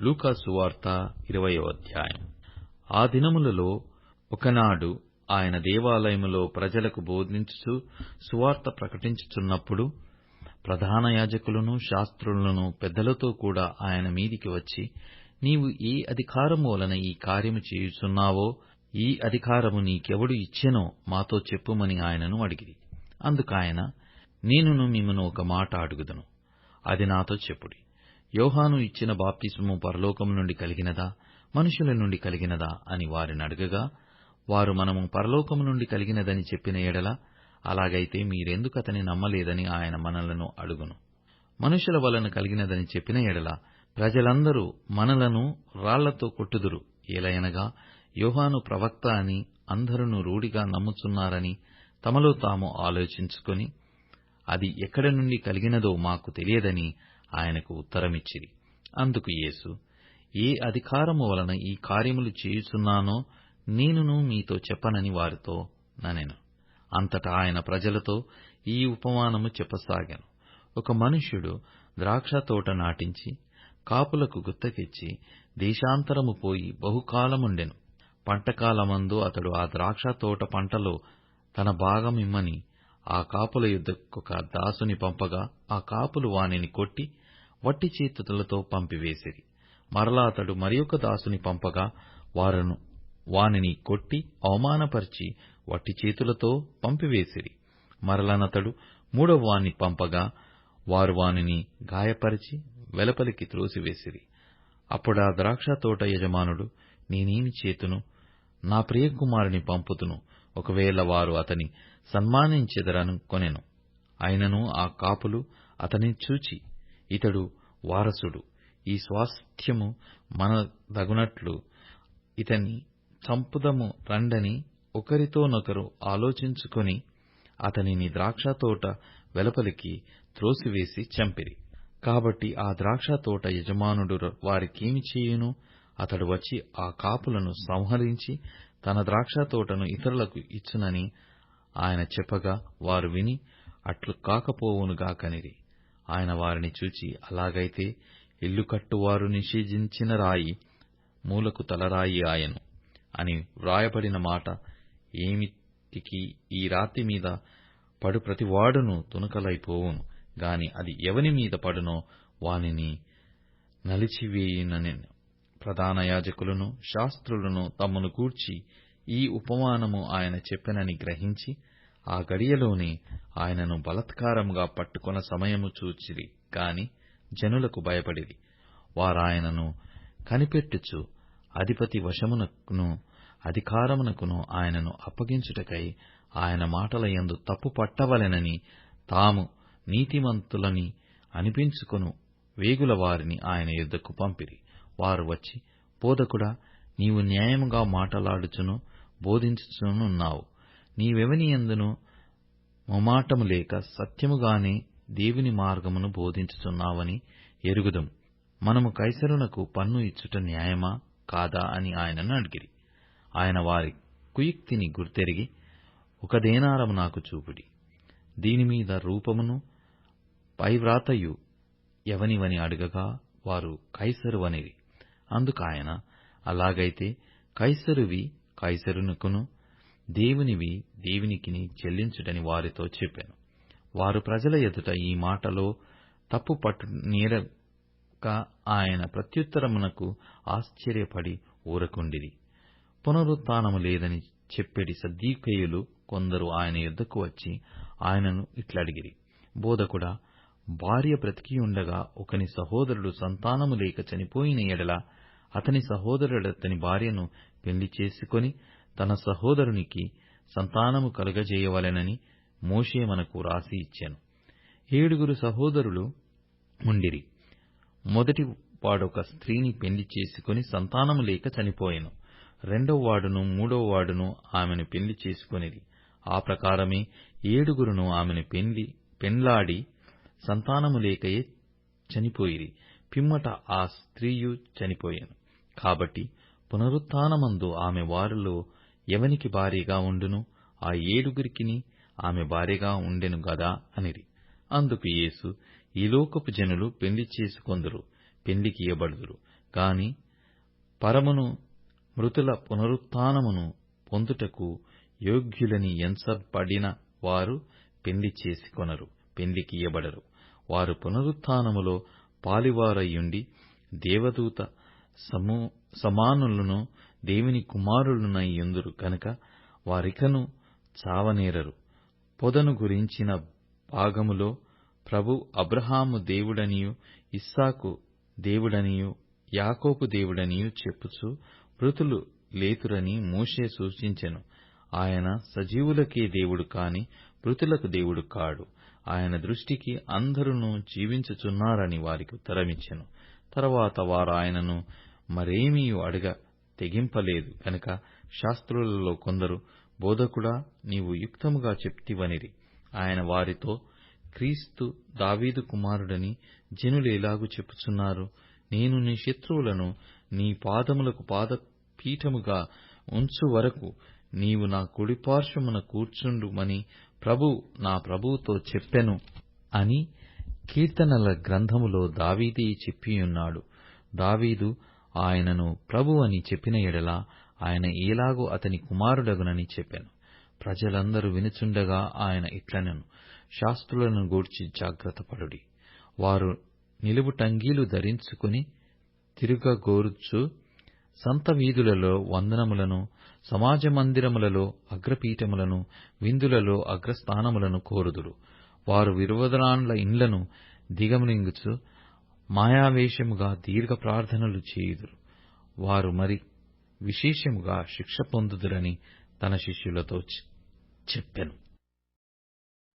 లూకా సువార్త 20వ అధ్యాయం. ఆ దినములలో ఒకనాడు ఆయన దేవాలయములో ప్రజలకు బోధించుచు సువార్త ప్రకటించుచున్నప్పుడు ప్రధాన యాజకులను శాస్త్రులను పెద్దలతో కూడా ఆయన మీదికి వచ్చి, నీవు ఏ అధికారము వలన ఈ కార్యము చేయుచున్నావో, ఈ అధికారము నీకెవడు ఇచ్చెనో మాతో చెప్పుమని ఆయనను అడిగిరి. అందుకాయన, నేనును మిమ్మును ఒక మాట అడుగుదును, అది నాతో చెప్పుడి. యోహాను ఇచ్చిన బాప్తిస్మము పరలోకము నుండి కలిగినదా, మనుషుల నుండి కలిగినదా అని వారిని అడగగా, వారు మనము పరలోకము నుండి కలిగినదని చెప్పిన ఎడల, అలాగైతే మీరెందుకు అతని నమ్మలేదని ఆయన మనలను అడుగును. మనుషుల వలన కలిగినదని చెప్పిన ఎడల ప్రజలందరూ మనలను రాళ్లతో కొట్టుదురు. ఏలయనగా యోహాను ప్రవక్త అని అందరును రూఢిగా నమ్ముచున్నారని తమలో తాము ఆలోచించుకొని, అది ఎక్కడి నుండి కలిగినదో మాకు తెలియదని ఆయనకు ఉత్తరమిచ్చిరి. అందుకు యేసు, ఏ అధికారము వలన ఈ కార్యములు చేయుచున్నానో నేనును మీతో చెప్పనని వారితో ననెను. అంతటా ఆయన ప్రజలతో ఈ ఉపమానము చెప్పసాగాను. ఒక మనుష్యుడు ద్రాక్షతోట నాటించి కాపులకు గుత్తకిచ్చి దేశాంతరము పోయి బహుకాలముండెను. పంటకాలమందు అతడు ఆ ద్రాక్షతోట పంటలో తన భాగమిమ్మని ఆ కాపుల యొద్దకొక దాసుని పంపగా, ఆ కాపులు వానిని కొట్టి వట్టి చేతులతో పంపివేసిరి. మరలా అతడు మరియొక దాసుని పంపగా, వానిని కొట్టి అవమానపరిచి వట్టి చేతులతో పంపివేసిరి. మరలనతడు మూడవ వాణ్ణి పంపగా, వారు వానిని గాయపరిచి వెలుపలికి త్రోసివేసిరి. అప్పుడా ద్రాక్షతోట యజమానుడు, నేనేమి చేతును? నా ప్రియకుమారుని పంపుతును, ఒకవేళ వారు అతని సన్మానించెదరనుకొనెను. అయినను ఆ కాపులు అతనిని చూచి, ఇతడు వారసుడు, ఈ స్వాస్థ్యము మనదగునట్లు ఇతని చంపుదము రండని ఒకరితోనొకరు ఆలోచించుకొని అతనిని ద్రాక్షతోట వెలుపలికి త్రోసివేసి చంపిరి. కాబట్టి ఆ ద్రాక్షతోట యజమానుడు వారికేమి చేయును? అతడు వచ్చి ఆ కాపులను సంహరించి తన ద్రాక్షతోటను ఇతరులకు ఇచ్చునని ఆయన చెప్పగా, వారు విని అట్లు కాకపోవునుగాకనిరి. ఆయన వారిని చూచి, అలాగైతే ఇల్లు కట్టువారు నిషేధించిన రాయి మూలకు తలరాయి ఆయను అని వ్రాయబడిన మాట ఏమిటికి ఈ రాతి మీద పడు ప్రతివాడును తునకలైపోవును, గాని అది ఎవని మీద పడునో వానిని నలిచివేయుననెను. ప్రధాన యాజకులను శాస్త్రులను తమ్మును గూర్చి ఈ ఉపమానము ఆయన చెప్పెనని గ్రహించి ఆ గడియలోనే ఆయనను బలాత్కారముగా పట్టుకొన సమయము చూచిరి. గాని జనులకు భయపడిరి. వారాయనను కనిపెట్టుచు అధిపతి వశమునకును అధికారమునకును ఆయనను అప్పగించుటకై ఆయన మాటల యందు తప్పు పట్టవలెనని తాము నీతిమంతులని అనిపించుకొను వేగుల వారిని ఆయన యొద్దకు పంపిరి. వారు వచ్చి, బోధకుడా, నీవు న్యాయముగా మాటలాడుచును బోధించుచునున్నావు. నీవెవని యందును మొమాటము లేక సత్యముగానే దేవుని మార్గమును బోధించుచున్నావని ఎరుగుదుం. మనము కైసరునకు పన్ను ఇచ్చుట న్యాయమా కాదా అని ఆయనను అడిగిరి. ఆయన వారి కుయుక్తిని గుర్తెరిగి, ఒక దేనారము నాకు చూపుడి, దీనిమీద రూపమును పైవ్రాతయు ఎవనివని అడగగా, వారు కైసరువనిరి. అందుకాయన, అలాగైతే కైసరువి కైసరునకును, దేవునివి దేవునికిని చెల్లించుటని వారితో చెప్పెను. వారు ప్రజల ఎదుట ఈ మాటలో తప్పు పట్టు నేరక ఆయన ప్రత్యుత్తరమునకు ఆశ్చర్యపడి ఊరకుండిరి. పునరుత్థానము లేదని చెప్పెడి సద్దూకయ్యులు కొందరు ఆయన యొద్దకు వచ్చి ఆయనను ఇట్లడిగిరి, బోధకుడా, భార్య బ్రతికియుండగా ఒకని సహోదరుడు సంతానము లేక చనిపోయిన ఎడల అతని సహోదరుడతని భార్యను పెళ్లి చేసుకొని తన సహోదరునికి సంతానము కలుగజేయవలెనని మోషే మనకు రాసి ఇచ్చెను. 7 సహోదరులు ఉండిరి. మొదటి వాడొక స్త్రీని పెళ్లి చేసుకుని సంతానము లేక చనిపోయెను. రెండవ వాడును మూడవ వాడును ఆమెను పెళ్లి చేసుకొనిరి. ఆ ప్రకారమే 7 ఆమెను పెండ్లాడి సంతానము లేకయే చనిపోయిరి. పిమ్మట ఆ స్త్రీయు చనిపోయెను. కాబట్టి పునరుత్థానమందు ఆమె వారిలో ఎవనికి భార్యగా ఉండును? ఆ 7 ఆమె భార్యగా ఉండెను గదా అనిరి. అందుకు యేసు, ఈ లోకపు జనులు పెళ్లి చేసుకొందురు, పెండ్లికియ్యబడుదురు. గాని పరమును మృతుల పునరుత్థానమును పొందుటకు యోగ్యులని ఎంచబడిన వారు పెండ్లి చేసుకొనరు, పెండ్లికియ్యబడరు. వారు పునరుత్థానములో పాలివారయుండి దేవదూత సమానులను దేవుని కుమారులనైయుందురు గనుక వారికను చావనేరరు. పొదను గురించిన భాగములో ప్రభు అబ్రహాము దేవుడనియు ఇస్సాకు దేవుడనియు యాకోబు దేవుడనియు చెప్పుచు మృతులు లేతురని మోషే సూచించెను. ఆయన సజీవులకే దేవుడు కాని మృతులకు దేవుడు కాడు. ఆయన దృష్టికి అందరును జీవించుచున్నారని వారికి ఉత్తరమిచ్చెను. తరువాత వారు ఆయనను మరేమియూ అడగ తెగింపలేదు గనుక శాస్త్రులలో కొందరు, బోధకుడా, నీవు యుక్తముగా చెప్తివనిరి. ఆయన వారితో, క్రీస్తు దావీదు కుమారుడని జనులేలాగు చెప్పుచున్నారు? నేను నీ శత్రువులను నీ పాదములకు పాదపీఠముగా ఉంచు వరకు నీవు నా కుడిపార్శ్వమున కూర్చుండుమని ప్రభువు నా ప్రభువుతో చెప్పెను అని కీర్తనల గ్రంథములో దావీదే చెప్పియున్నాడు. దావీదు ఆయనను ప్రభు అని చెప్పిన ఎడల ఆయన ఏలాగో అతని కుమారుడగునని చెప్పెను. ప్రజలందరూ వినుచుండగా ఆయన ఇట్లనెను, శాస్త్రులను గూర్చి జాగ్రత్తపడుడి. వారు నిలువుటంగీలు ధరించుకుని తిరుగగోర్చు సంత వీధులలో వందనములను, సమాజ మందిరములలో అగ్రపీఠములను, విందులలో అగ్రస్థానములను కోరుదురు. వారు విరోధురాండ్ల ఇండ్లను దిగమింగుచు మాయావేషముగా దీర్ఘ ప్రార్థనలు చేయుదురు. వారు మరి విశేషముగా శిక్ష పొందుదురని తన శిష్యులతో చెప్పెను.